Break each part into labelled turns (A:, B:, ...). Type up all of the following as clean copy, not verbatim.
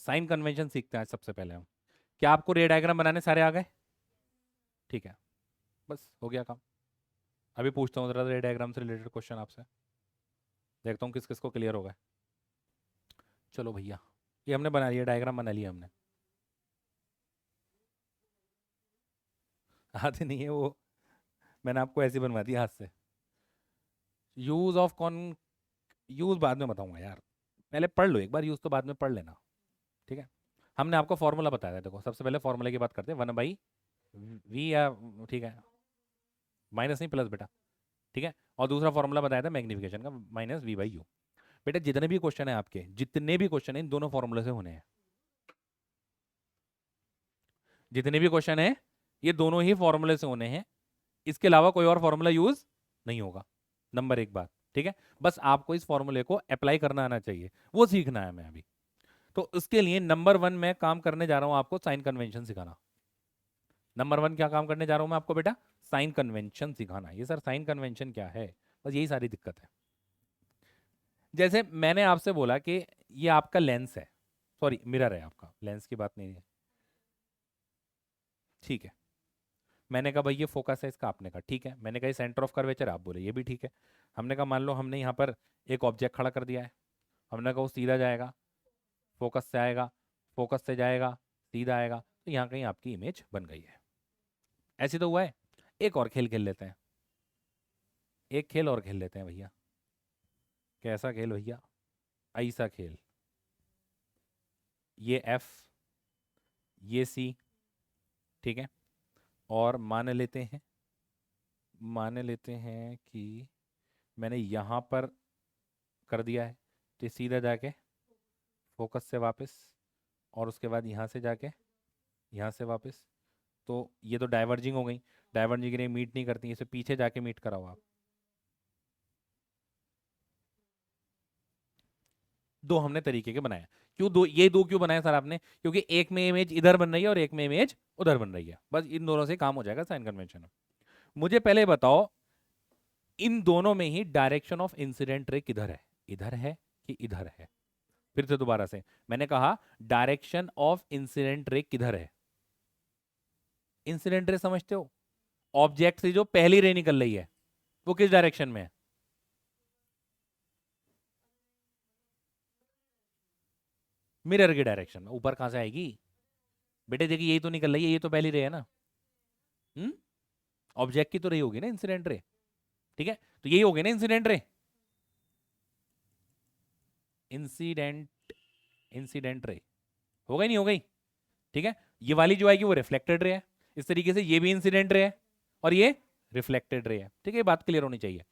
A: Sign convention सीखते हैं आज सबसे पहले हम। क्या आपको रे डायग्राम बनाने सारे आ गए? ठीक है, बस हो गया काम। अभी पूछता हूँ जरा रे डायग्राम से रिलेटेड क्वेश्चन आपसे, देखता हूँ किस किस को क्लियर होगा। चलो भैया, ये हमने बना लिया, डायग्राम बना लिया हमने। आते नहीं है वो, मैंने आपको ऐसे बनवा दिया हाथ से। यूज ऑफ कॉन, यूज बाद में बताऊंगा यार, पहले पढ़ लो एक बार, यूज तो बाद में पढ़ लेना। ठीक है, हमने आपको फॉर्मूला बताया था, देखो सबसे पहले फॉर्मूला की बात करते हैं, 1/v या, ठीक है, माइनस नहीं प्लस बेटा, ठीक है। और दूसरा फॉर्मूला बताया था मैग्निफिकेशन का, -v/u। बेटा जितने भी क्वेश्चन है आपके, जितने भी क्वेश्चन है इन दोनों फॉर्मूले से होने हैं। जितने भी क्वेश्चन है ये दोनों ही फॉर्मूले से होने हैं, इसके अलावा कोई और फॉर्मूला यूज नहीं होगा। नंबर एक बात, ठीक है। बस आपको इस फॉर्मूले को अप्लाई करना आना चाहिए, वो सीखना है मैं अभी। तो उसके लिए नंबर 1 में काम करने जा रहा हूं, आपको साइन कन्वेंशन सिखाना। नंबर 1 क्या काम करने जा रहा हूं मैं आपको बेटा? साइन कन्वेंशन सिखाना। ये सर साइन कन्वेंशन क्या है? बस यही सारी दिक्कत है। जैसे मैंने आपसे बोला कि ये आपका लेंस है, सॉरी मिरर है, आपका लेंस की बात नहीं है, ठीक है। मैंने कहा भाई ये फोकस है इसका, आपने कहा ठीक है। मैंने कहा ये सेंटर ऑफ कर्वेचर, आप बोले ये भी ठीक है। हमने कहा मान लो हमने यहाँ पर एक ऑब्जेक्ट खड़ा कर दिया है, हमने कहा वो सीधा जाएगा, फोकस से आएगा, फोकस से जाएगा, सीधा आएगा, तो यहाँ कहीं आपकी इमेज बन गई है। ऐसे तो हुआ है। एक और खेल खेल लेते हैं, एक खेल और खेल लेते हैं भैया। कैसा खेल भैया? ऐसा खेल, ये एफ, ये सी, ठीक है। और मान लेते हैं कि मैंने यहाँ पर कर दिया है, तो सीधा जाके फोकस से वापस, और उसके बाद यहाँ से जाके यहाँ से वापस, तो ये तो डाइवर्जिंग हो गई। डाइवर्जिंग के लिए मीट नहीं करती, इसे पीछे जाके मीट कराओ आप। दो हमने तरीके के बनाए। क्यों दो, ये दो क्यों बनाए सर आपने? क्योंकि एक में इमेज इधर बन रही है और एक में इमेज उधर बन रही है, बस इन दोनों से काम हो जाएगा साइन कन्वेंशन में। मुझे पहले बताओ, इन दोनों में ही डायरेक्शन ऑफ इंसिडेंट रे किधर है? इधर है कि इधर है? फिर से दोबारा से, मैंने कहा डायरेक्शन ऑफ इंसिडेंट रे किधर है? इंसिडेंट रे समझते हो? ऑब्जेक्ट से जो पहली रे निकल रही है वो किस डायरेक्शन में है? मिरर के डायरेक्शन में। ऊपर कहां से आएगी बेटे? देखिए यही तो निकल रही है, ये तो पहली रे है ना। हम्म, ऑब्जेक्ट की तो रे होगी ना इंसिडेंट रे, ठीक है। तो यही होगी ना incident ray, incident, incident ray हो गई नहीं हो गई? ठीक है। ये वाली जो आएगी वो रिफ्लेक्टेड रे है, इस तरीके से ये भी इंसिडेंट रे है और ये रिफ्लेक्टेड रे है, ठीक है। ये बात क्लियर होनी चाहिए।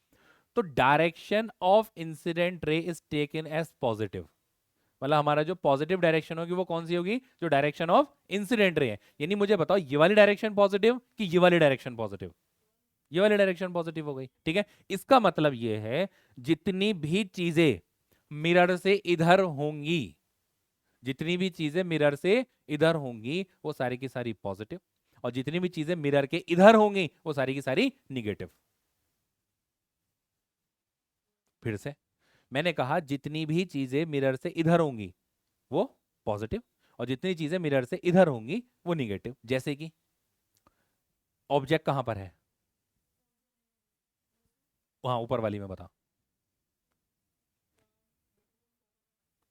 A: तो direction of incident ray is taken as positive, मतलब हमारा जो पॉजिटिव डायरेक्शन होगी वो कौन सी होगी? जो डायरेक्शन ऑफ इंसिडेंट रे है। यानी मुझे बताओ ये वाली डायरेक्शन पॉजिटिव कि ये वाली डायरेक्शन पॉजिटिव? ये वाली डायरेक्शन पॉजिटिव हो गई, ठीक है। इसका मतलब ये है जितनी भी चीजें मिरर से इधर होंगी, जितनी भी चीजें मिरर से इधर होंगी वो सारी की सारी पॉजिटिव, और जितनी भी चीजें मिरर के इधर होंगी वो सारी की सारी निगेटिव। फिर से मैंने कहा जितनी भी चीजें मिरर से इधर होंगी वो पॉजिटिव, और जितनी चीजें मिरर से इधर होंगी वो निगेटिव। जैसे कि ऑब्जेक्ट कहां पर है? वहां ऊपर वाली में बता,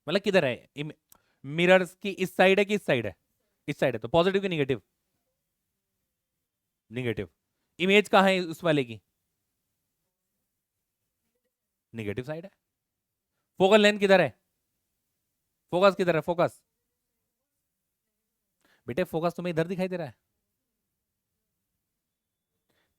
A: मतलब किधर है? मिरर की इस साइड है कि इस साइड है? इस साइड है, तो पॉजिटिव की निगेटिव? निगेटिव। इमेज कहां है उस वाले की? निगेटिव साइड है। फोकल लेंथ किधर है? फोकस किधर है? फोकस, बेटे फोकस तुम्हें इधर दिखाई दे रहा है।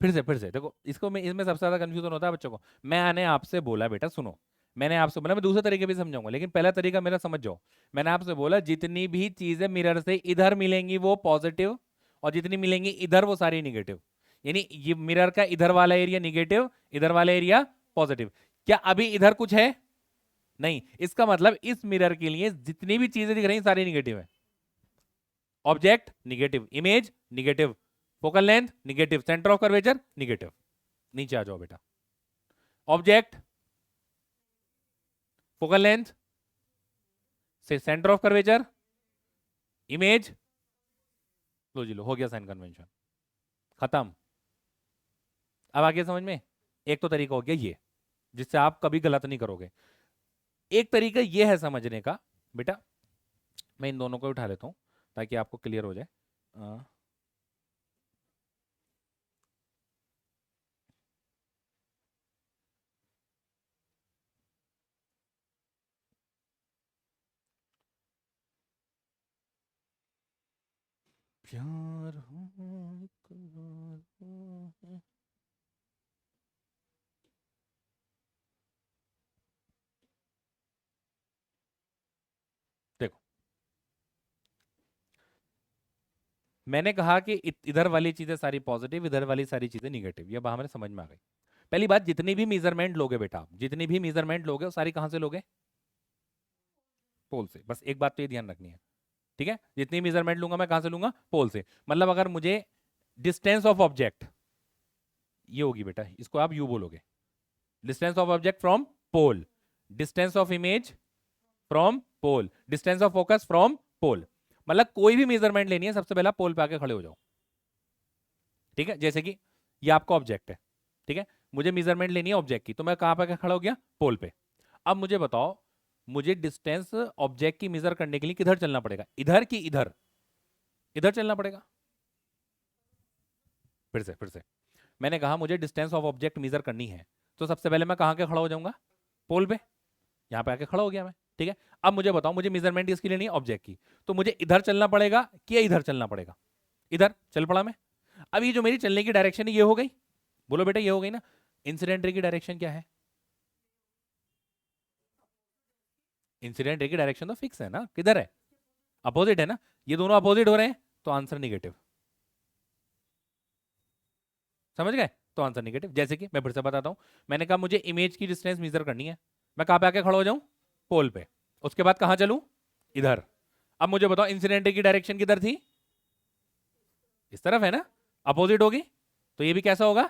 A: फिर से देखो इसको, मैं इसमें सबसे ज्यादा कंफ्यूजन होता है बच्चों को। मैंने आपसे बोला बेटा सुनो, मैंने आपसे बोला, मैं दूसरे तरीके भी समझाऊंगा लेकिन पहला तरीका मेरा समझ जाओ। मैंने आपसे बोला जितनी भी चीजें मिरर से इधर मिलेंगी वो पॉजिटिव, और जितनी मिलेंगी इधर वो सारी निगेटिव। यानी ये मिरर का इधर वाला एरिया निगेटिव, इधर वाला एरिया पॉजिटिव। क्या अभी इधर कुछ है? नहीं। इसका मतलब इस मिरर के लिए जितनी भी चीजें दिख रही सारी निगेटिव है। Object negative, image negative, focal length negative, centre of curvature negative. नीचे आ जाओ बेटा। ऑब्जेक्ट, फोकल लेंथ से सेंटर ऑफ कर्वेचर इमेज, लो जी लो, हो गया साइन कन्वेंशन, खत्म। अब आगे समझ में, एक तो तरीका हो गया ये, जिससे आप कभी गलत नहीं करोगे। एक तरीका ये है समझने का, बेटा मैं इन दोनों को उठा लेता हूँ ताकि आपको क्लियर हो जाए। प्यार हो इकरार हो। देखो मैंने कहा कि इधर वाली चीजें सारी पॉजिटिव, इधर वाली सारी चीजें निगेटिव, ये बात हमें समझ में आ गई। पहली बात, जितनी भी मेजरमेंट लोगे बेटा आप, जितनी भी मेजरमेंट लोगे वो सारी कहां से लोगे? पोल से। बस एक बात तो ये ध्यान रखनी है, ठीक है? जितनी मेजरमेंट लूंगा मैं कहां से लूंगा? पोल से। मतलब अगर मुझे डिस्टेंस ऑफ ऑब्जेक्ट, ये होगी बेटा, इसको आप यू बोलोगे, distance of object from pole, distance of image from pole, distance of focus from pole. मतलब कोई भी मेजरमेंट लेनी है सबसे पहले पोल पे आके खड़े हो जाओ, ठीक है? जैसे कि ये आपका ऑब्जेक्ट है, ठीक है? मुझे मेजरमेंट लेनी है ऑब्जेक्ट की, तो मैं कहां पे खड़ा हो गया? पोल पे। अब मुझे बताओ, मुझे डिस्टेंस ऑब्जेक्ट की मेजर करने के लिए किधर चलना पड़ेगा? इधर की इधर? इधर चलना पड़ेगा। फिर से मैंने कहा मुझे डिस्टेंस ऑफ ऑब्जेक्ट मेजर करनी है, तो सबसे पहले मैं कहां के खड़ा हो जाऊंगा? पोल पे। यहां पे आके खड़ा हो गया मैं, ठीक है? अब मुझे बताओ, मुझे मेजरमेंट इसकी लेनी है ऑब्जेक्ट की, तो मुझे इधर चलना पड़ेगा कि इधर चलना पड़ेगा? इधर चल पड़ा मैं। अब ये जो मेरी चलने की डायरेक्शन है ये हो गई, बोलो बेटा ये हो गई ना? इंसिडेंट रे की डायरेक्शन क्या है? इंसिडेंट रे की डायरेक्शन तो फिक्स है ना, किधर है? अपोजिट है ना? ये दोनों अपोजिट हो रहे हैं तो आंसर निगेटिव। समझ गए? तो आंसर निगेटिव। जैसे कि मैं फिर से बताता हूं, मैंने कहा मुझे इमेज की डिस्टेंस मेजर करनी है, मैं कहां पे आके खड़ा हो जाऊं? पोल पे। उसके बाद कहां चलूं? इधर। अब मुझे बताओ इंसिडेंट रे की डायरेक्शन किधर थी? इस तरफ है ना, अपोजिट होगी, तो ये भी कैसा होगा?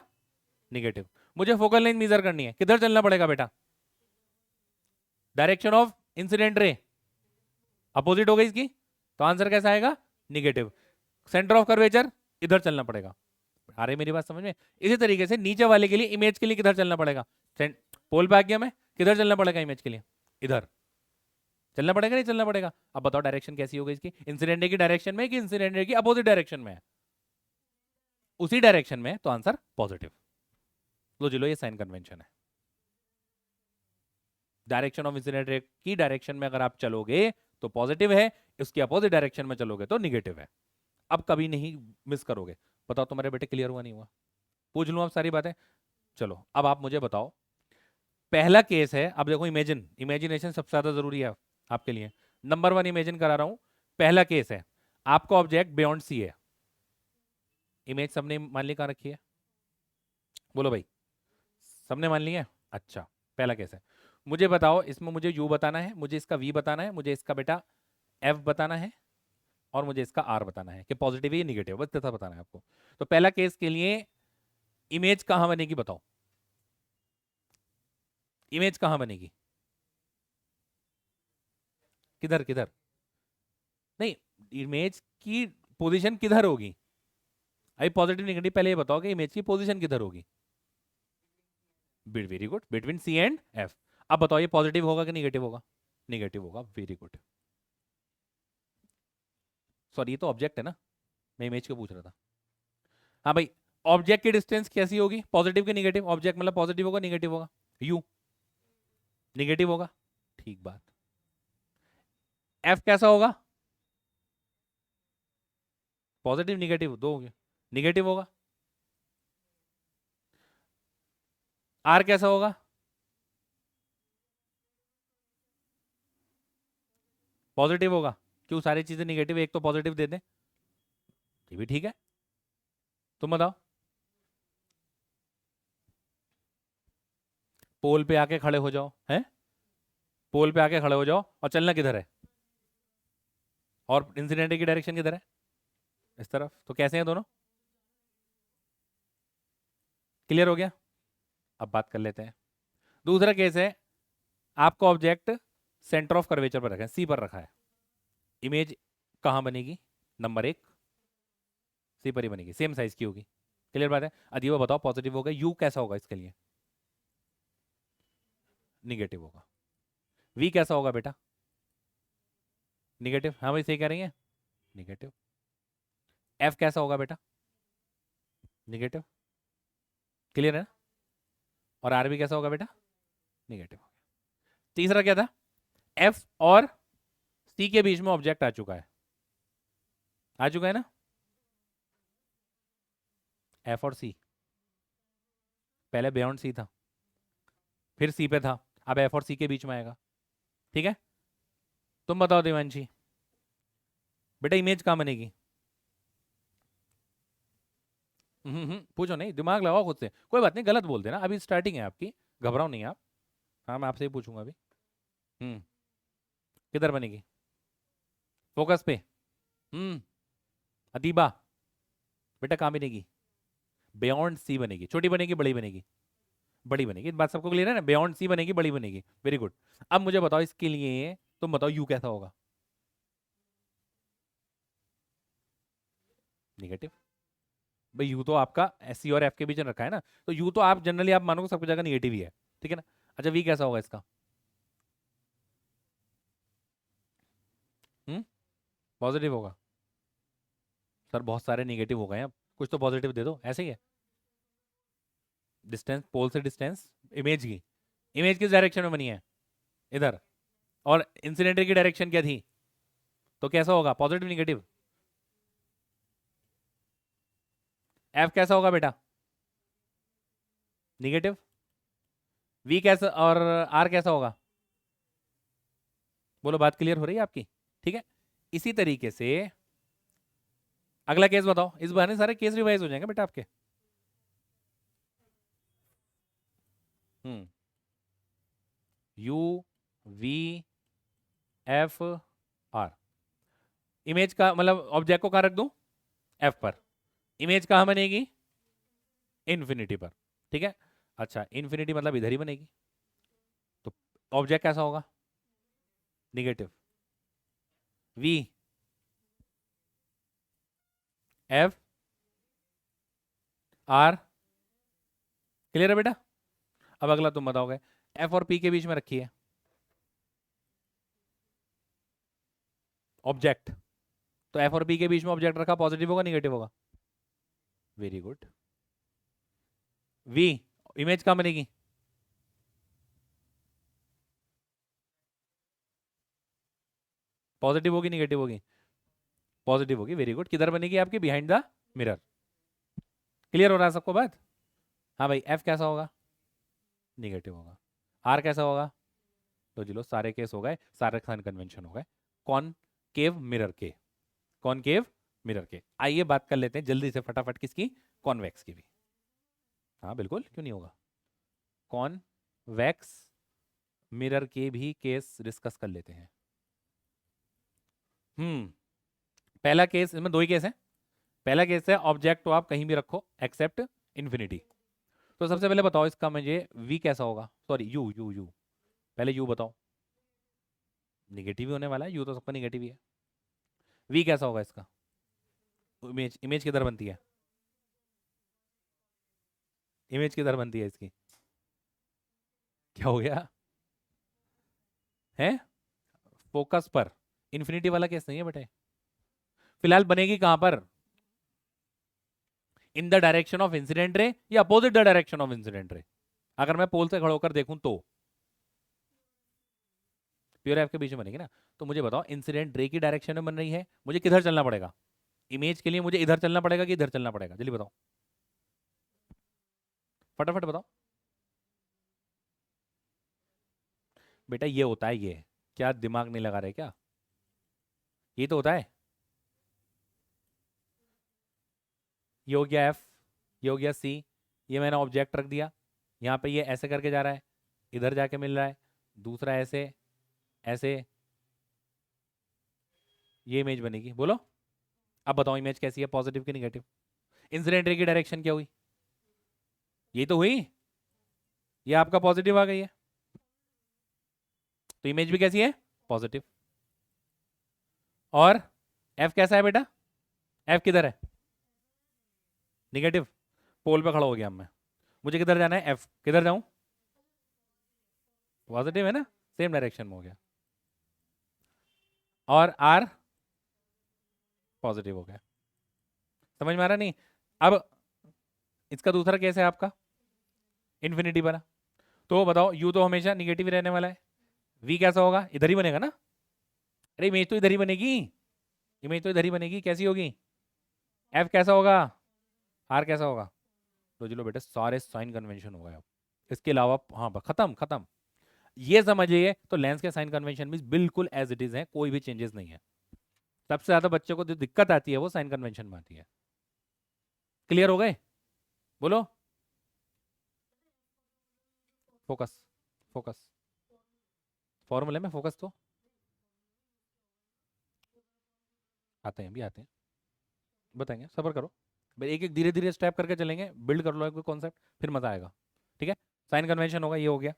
A: निगेटिव। मुझे फोकल लेंथ मेजर करनी है, किधर चलना पड़ेगा बेटा? डायरेक्शन ऑफ इंसिडेंट रे अपोजिट हो गई इसकी, तो आंसर कैसा आएगा? निगेटिव। सेंटर ऑफ कर्वेचर इधर चलना पड़ेगा। आ रही मेरी बात समझ में? इसी तरीके से नीचे वाले के लिए, इमेज के लिए किधर चलना पड़ेगा? पोल पे आ गया मैं, किधर चलना पड़ेगा इमेज के लिए? इधर चलना पड़ेगा, नहीं चलना पड़ेगा? अब बताओ डायरेक्शन कैसी होगी इसकी? इंसिडेंट रे की डायरेक्शन में कि इंसिडेंट रे की अपोजिट डायरेक्शन में? उसी डायरेक्शन में, तो आंसर पॉजिटिव। लो जी लो, ये साइन कन्वेंशन है। डायरेक्शन ऑफ इंसिडेंट रे की डायरेक्शन में अगर आप चलोगे तो पॉजिटिव है, इसकी अपोजिट डायरेक्शन में चलोगे तो निगेटिव है। अब कभी नहीं मिस करोगे। बताओ तुम्हारे बेटे क्लियर हुआ नहीं हुआ? पूछ लूं अब सारी बातें? चलो अब आप मुझे बताओ, पहला केस है, अब देखो इमेजिनेशन सबसे ज्यादा जरूरी है आपके लिए। नंबर वन इमेजिन करा रहा हूं। पहला केस है, आपका ऑब्जेक्ट बियॉन्ड सी है। इमेज सबने मान ली कहां रखी है? बोलो भाई, सबने मान लिया है? अच्छा, पहला केस है। मुझे बताओ, इसमें मुझे यू बताना है, मुझे इसका वी बताना है, मुझे इसका बेटा एफ बताना है, और मुझे इसका आर बताना है कि पॉजिटिव है या निगेटिव, बस इतना बताना है आपको। तो पहला केस के लिए इमेज कहां बनेगी बताओ? इमेज कहां बनेगी? किधर किधर? नहीं, इमेज की पोजीशन किधर होगी? अभी पॉजिटिव निगेटिव पहले ये बताओ कि इमेज की पोजीशन किधर होगी? Very good, between C and F. अब बताओ ये पॉजिटिव होगा कि निगेटिव होगा? निगेटिव होगा, वेरी गुड। सॉरी, ये तो ऑब्जेक्ट है ना, मैं इमेज को पूछ रहा था। हाँ भाई, ऑब्जेक्ट की डिस्टेंस कैसी होगी? पॉजिटिव की निगेटिव? ऑब्जेक्ट मतलब पॉजिटिव होगा निगेटिव होगा? यू निगेटिव होगा, ठीक बात। एफ कैसा होगा? पॉजिटिव निगेटिव दो हो गया, निगेटिव होगा। आर कैसा होगा? पॉजिटिव होगा। क्यों सारी चीजें निगेटिव, एक तो पॉजिटिव दे दें? ये भी ठीक है, तुम बताओ। पोल पे आके खड़े हो जाओ, हैं? पोल पे आके खड़े हो जाओ, और चलना किधर है? और इंसिडेंट की डायरेक्शन किधर है? इस तरफ। तो कैसे हैं दोनों? क्लियर हो गया? अब बात कर लेते हैं। दूसरा केस है, आपका ऑब्जेक्ट सेंटर ऑफ कर्वेचर पर रखा है, सी पर रखा है। इमेज कहाँ बनेगी? नंबर 1 सी पर ही बनेगी, सेम साइज की होगी। क्लियर बात है? अदीबा बताओ, पॉजिटिव होगा, यू कैसा होगा इसके लिए? निगेटिव होगा। वी कैसा होगा बेटा? निगेटिव। हाँ भाई सही कह रही है, निगेटिव। एफ कैसा होगा बेटा? निगेटिव। क्लियर है ना? और आर भी कैसा होगा बेटा? निगेटिव हो गया। तीसरा क्या था? एफ और सी के बीच में ऑब्जेक्ट आ चुका है, आ चुका है ना? एफ और सी, पहले बियॉन्ड सी था, फिर सी पे था, अब एफ और सी के बीच में आएगा। ठीक है, तुम बताओ देवांशी, बेटा इमेज कहाँ बनेगी? पूछो नहीं, दिमाग लगाओ खुद से, कोई बात नहीं, गलत बोल देना, अभी स्टार्टिंग है आपकी, घबराओ नहीं आप। हाँ मैं आपसे ही पूछूंगा अभी। हम्म किधर बनेगी? फोकस पे। हम्म अदीबा, बेटा कहाँ बनेगी? बियॉन्ड सी बनेगी। छोटी बनेगी बड़ी बनेगी? बड़ी बनेगी। बात सबको क्लियर है ना? बियॉन्ड सी बनेगी, बड़ी बनेगी। Very good. अब मुझे बताओ इसके लिए, तुम बताओ यू कैसा होगा? निगेटिव। भाई यू तो आपका एस सी और एफ के बीच में रखा है ना, तो यू तो आप जनरली आप मानोगे सबकी जगह निगेटिव ही है, ठीक है ना? अच्छा वी कैसा होगा इसका? हम्म पॉजिटिव होगा। सर बहुत सारे निगेटिव हो गए हैं, अब कुछ तो पॉजिटिव दे दो, ऐसे ही है। डिस्टेंस, पोल से डिस्टेंस, इमेज की, इमेज किस डायरेक्शन में बनी है? इधर। और इंसिडेंट की डायरेक्शन क्या थी? तो कैसा होगा? Positive negative? एफ कैसा होगा बेटा? निगेटिव। वी कैसा और आर कैसा होगा? बोलो, बात क्लियर हो रही है आपकी? ठीक है, इसी तरीके से अगला केस बताओ, इस बहाने सारे केस रिवाइज हो जाएंगे बेटा आपके। Hmm U V F R. Image का मतलब ऑब्जेक्ट को कहाँ रख दूं? एफ पर। इमेज कहाँ बनेगी? इन्फिनिटी पर। ठीक है, अच्छा इन्फिनिटी मतलब इधर ही बनेगी, तो ऑब्जेक्ट कैसा होगा? Negative. We F are. Clear है बेटा? अब अगला तुम बताओगे, एफ और पी के बीच में रखी है ऑब्जेक्ट, तो एफ और पी के बीच में ऑब्जेक्ट रखा, पॉजिटिव होगा निगेटिव होगा? Very good. वी, इमेज कहाँ बनेगी? पॉजिटिव होगी निगेटिव होगी? पॉजिटिव होगी। Very good. किधर बनेगी आपकी? Behind the mirror. क्लियर हो रहा है सबको बात? हाँ भाई, एफ कैसा होगा? निगेटिव होगा। आर कैसा होगा? तो जी लो, सारे केस हो गए, सारे साइन कन्वेंशन हो गए। कॉनकेव मिरर के, कॉनकेव मिरर के। आइए बात कर लेते हैं जल्दी से फटाफट किसकी? कॉन्वेक्स की भी। हाँ बिल्कुल, क्यों नहीं होगा? कॉन्वेक्स मिरर के भी केस डिस्कस कर लेते हैं। हम्म पहला केस, इसमें दो ही केस है। पहला केस है ऑब्जेक्ट तो आप कहीं भी रखो एक्सेप्ट इन्फिनिटी। तो सबसे पहले बताओ इसका मुझे वी कैसा होगा? सॉरी यू यू यू, पहले यू बताओ। निगेटिव ही होने वाला है, यू तो सबका निगेटिव ही है। वी कैसा होगा इसका? इमेज, इमेज किधर बनती है? इमेज किधर बनती है इसकी? क्या हो गया? है फोकस पर। इन्फिनिटी वाला केस नहीं है बेटे। फिलहाल बनेगी कहां पर? In the direction of incident ray या opposite the direction of incident ray? अगर मैं पोल से खड़ा होकर देखूं तो प्योर एफ के बीच में बनेगी ना। तो मुझे बताओ, इंसिडेंट रे की डायरेक्शन में बन रही है, मुझे किधर चलना पड़ेगा? इमेज के लिए मुझे इधर चलना पड़ेगा कि इधर चलना पड़ेगा? जल्दी बताओ, फटाफट बताओ। बेटा ये होता है, ये क्या दिमाग नहीं लगा रहे क्या? ये तो होता है। ये हो गया एफ, ये हो गया सी, ये मैंने ऑब्जेक्ट रख दिया, यहाँ पे ये ऐसे करके जा रहा है, इधर जाके मिल रहा है, दूसरा ऐसे, ऐसे, ये इमेज बनेगी। बोलो अब बताओ, इमेज कैसी है, पॉजिटिव की निगेटिव? इंसिडेंट रे की डायरेक्शन क्या हुई? ये तो हुई, ये आपका पॉजिटिव आ गई है, तो इमेज भी कैसी है? पॉजिटिव। और एफ कैसा है बेटा, एफ किधर है, निगेटिव, पोल पे खड़ा हो गया मैं, मुझे किधर जाना है, एफ किधर जाऊं, पॉजिटिव है ना, सेम डायरेक्शन में हो गया, और आर पॉजिटिव हो गया। समझ में आ रहा नहीं? अब इसका दूसरा केस है आपका इन्फिनिटी वाला, तो बताओ यू तो हमेशा निगेटिव रहने वाला है, वी कैसा होगा, इधर ही बनेगा ना, अरे इमेज तो इधर ही बनेगी, इमेज तो इधर ही बनेगी, कैसी होगी, एफ कैसा होगा, आर कैसा होगा, तो चलो बेटा सारे साइन कन्वेंशन हो गए अब, इसके अलावा हाँ खत्म खत्म, ये समझिए तो लेंस के साइन कन्वेंशन भी बिल्कुल एज इट इज है, कोई भी चेंजेस नहीं है। सबसे ज्यादा बच्चों को जो दिक्कत आती है वो साइन कन्वेंशन में आती है। क्लियर हो गए, बोलो, फोकस, फोकस, फॉर्मूले में फोकस तो आते हैं, भी आते हैं, बताएंगे, सब्र करो, एक एक धीरे धीरे स्टेप करके चलेंगे, बिल्ड कर लो एक कॉन्सेप्ट, फिर मजा आएगा। ठीक है, साइन कन्वेंशन होगा, ये हो गया।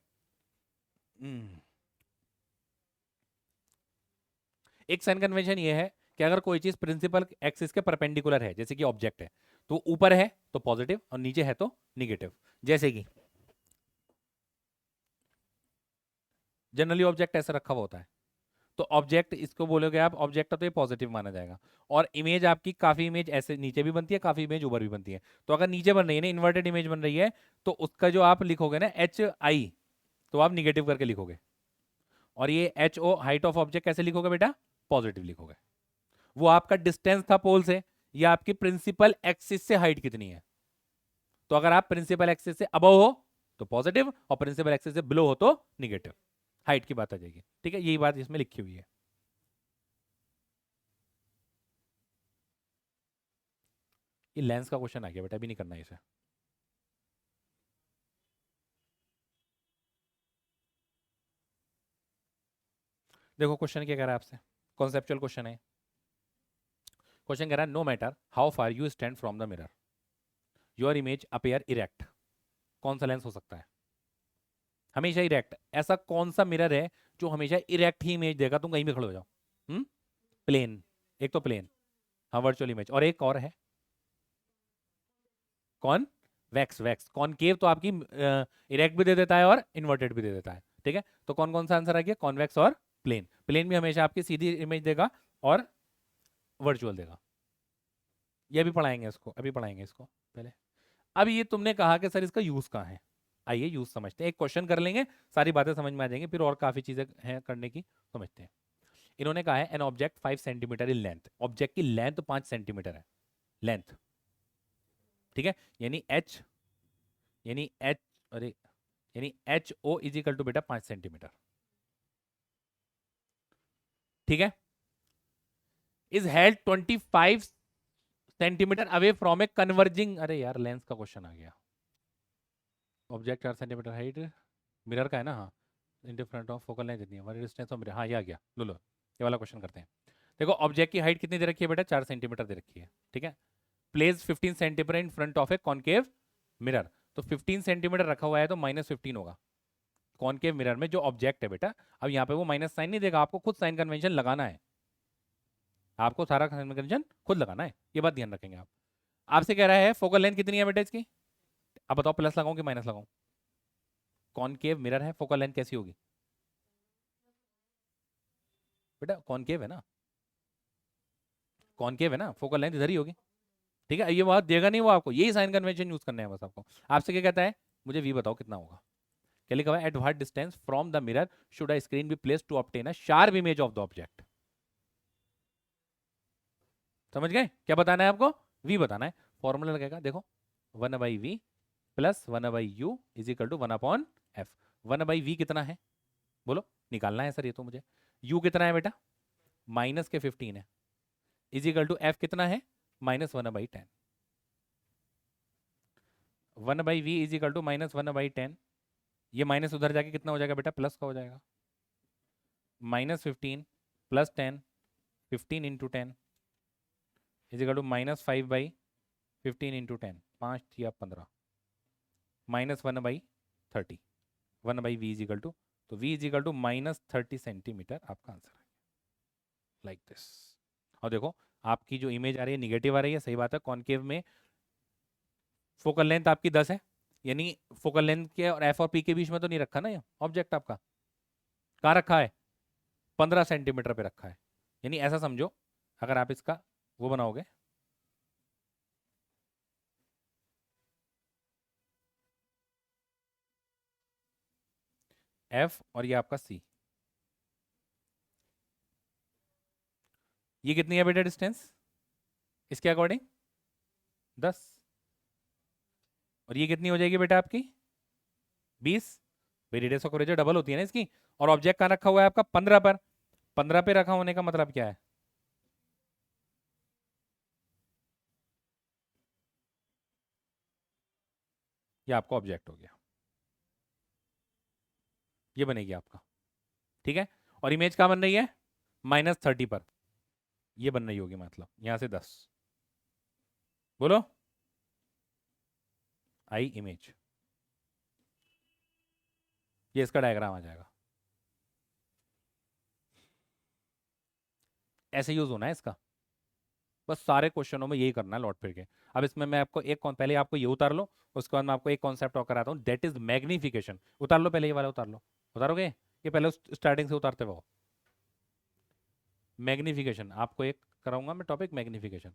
A: एक साइन कन्वेंशन ये है कि अगर कोई चीज प्रिंसिपल एक्सिस के परपेंडिकुलर है, जैसे कि ऑब्जेक्ट है, तो ऊपर है तो पॉजिटिव और नीचे है तो निगेटिव। जैसे कि जनरली ऑब्जेक्ट ऐसा रखा हुआ होता है, तो ऑब्जेक्ट इसको बोलोगे आप ऑब्जेक्ट, तो ये पॉजिटिव माना जाएगा, और इमेज आपकी काफी इमेज ऐसे नीचे भी बनती है, काफी इमेज ऊपर भी बनती है, तो अगर नीचे बन रही है ना, इन्वर्टेड इमेज बन रही है, तो उसका जो आप लिखोगे ना एच आई, तो आप निगेटिव करके लिखोगे, और ये H O height of object कैसे लिखोगे बेटा, पॉजिटिव लिखोगे। वो आपका डिस्टेंस था पोल से, या आपकी प्रिंसिपल एक्सिस से हाइट कितनी है, तो अगर आप प्रिंसिपल एक्सिस से अबव हो तो पॉजिटिव, और प्रिंसिपल एक्सिस से बिलो हो तो निगेटिव, हाइट की बात आ जाएगी। ठीक है, यही बात इसमें लिखी हुई है। ये लेंस का क्वेश्चन आ गया बेटा, अभी नहीं करना है इसे। देखो क्वेश्चन क्या कह रहा है आपसे, कॉन्सेप्चुअल क्वेश्चन है। क्वेश्चन कह रहा है no matter how far you stand from the mirror your image appear erect. कौन सा लेंस हो सकता है हमेशा इरेक्ट, ऐसा कौन सा मिरर है जो हमेशा इरेक्ट ही इमेज देगा, तुम कहीं भी खड़े हो जाओ। प्लेन, एक तो प्लेन, हाँ वर्चुअल इमेज, और एक और है कौन, वैक्स, वैक्स कॉनकेव तो आपकी इरेक्ट भी दे देता है और इन्वर्टेड भी दे देता है। ठीक है, तो कौन कौन सा आंसर आ गया, कॉन्वेक्स और प्लेन, प्लेन भी हमेशा आपकी सीधी इमेज देगा और वर्चुअल देगा। ये अभी पढ़ाएंगे इसको, अभी पढ़ाएंगे इसको पहले। अब ये तुमने कहा कि सर इसका यूज कहाँ है, आइए यूज समझते हैं, एक क्वेश्चन कर लेंगे, सारी बातें समझ में आ जाएंगी, फिर और काफी चीजें हैं करने की, समझते हैं। इन्होंने कहा है an object 5 centimetre in length, object की लेंथ 5 सेंटीमीटर है, लेंथ। ठीक है, यानी एच, यानी एच, अरे यानी H O is equal to बेटा 5 सेंटीमीटर। ठीक है, is held 25 centimetre away from a converging, अरे यार लेंस का क्वेश्चन आ गया, ऑब्जेक्ट 4 सेंटीमीटर हाइट, मिरर का है ना, हाँ, in front of focal length इतनी है, what is distance of mirror, हाँ ये आ गया, लो लो ये वाला क्वेश्चन करते हैं। देखो ऑब्जेक्ट की हाइट कितनी दे रखी है बेटा, 4 सेंटीमीटर दे रखी है। ठीक है, place 15 centimetre in front of A concave mirror, तो 15 सेंटीमीटर रखा हुआ है तो -15 होगा कॉनकेव मिरर में जो ऑब्जेक्ट है बेटा। अब यहाँ पे वो माइनस साइन नहीं देगा, आपको खुद साइन कन्वेंशन लगाना है, आपको सारा साइन कन्वेंशन खुद लगाना है, ये बात ध्यान रखेंगे आप। आपसे कह रहा है फोकल लेंथ कितनी है बेटा इसकी, अब बताओ प्लस लगाऊं कि माइनस लगाऊं, कॉनकेव मिरर है, फोकल लेंथ कैसी होगी बेटा, कॉनकेव है ना, कॉनकेव है ना, फोकल लेंथ इधर ही होगी। ठीक है, ये बात देगा नहीं वो आपको, यही साइन कन्वेंशन यूज करने हैं बस आपको। आपसे क्या कहता है, मुझे वी बताओ कितना होगा, क्या लिखा हुआ है, at what distance from the mirror should a screen be placed to obtain a sharp image of the object. समझ गए, क्या बताना है आपको, वी बताना है। फॉर्मूला लगेगा देखो, 1/v plus 1/u is equal to 1/f। 1/v कितना है बोलो, निकालना है सर ये तो मुझे, u कितना है बेटा, माइनस के 15 है, इज इक्वल टू f कितना है, -1/10। 1/v इज इक्वल टू -1/10, ये माइनस उधर जाके कितना हो जाएगा बेटा, प्लस का हो जाएगा, -15 plus 10, 15 into 10 is equal to -5/15 into 10, 5 या 15, -1/30, 1/v इज इक्वल टू, तो v is equal to -30 centimetre आपका आंसर है, लाइक दिस। और देखो आपकी जो इमेज आ रही है निगेटिव आ रही है, सही बात है। कॉनकेव में फोकल लेंथ आपकी 10 है, यानी फोकल लेंथ के और एफ और पी के बीच में तो नहीं रखा ना ये ऑब्जेक्ट आपका, कहाँ रखा है? 15 सेंटीमीटर पे रखा है। यानी ऐसा समझो, अगर आप इसका वो बनाओगे, एफ और ये आपका सी, ये कितनी है बेटा डिस्टेंस इसके अकॉर्डिंग? 10। और ये कितनी हो जाएगी बेटा आपकी? 20। भाई रेडियस ऑफ कर्वेचर डबल होती है ना इसकी। और ऑब्जेक्ट कहाँ रखा हुआ है आपका? 15 पर। 15 पे रखा होने का मतलब क्या है? ये आपका ऑब्जेक्ट हो गया, ये बनेगी आपका, ठीक है। और इमेज कहाँ बन रही है? -30 पर, ये बन रही होगी, मतलब यहां से 10। बोलो, आई इमेज, ये इसका डायग्राम आ जाएगा। ऐसे यूज होना है इसका, बस सारे क्वेश्चनों में यही करना है लौट फिर के। अब इसमें मैं आपको पहले आपको ये उतार लो, उसके बाद मैं आपको एक कॉन्सेप्ट और कराता हूँ, दैट इज मैग्निफिकेशन। उतार लो पहले, ये वाला उतार लो। उतारोगे ये पहले स्टार्टिंग से उतारते हुए। मैग्निफिकेशन आपको एक कराऊंगा मैं टॉपिक, मैग्निफिकेशन।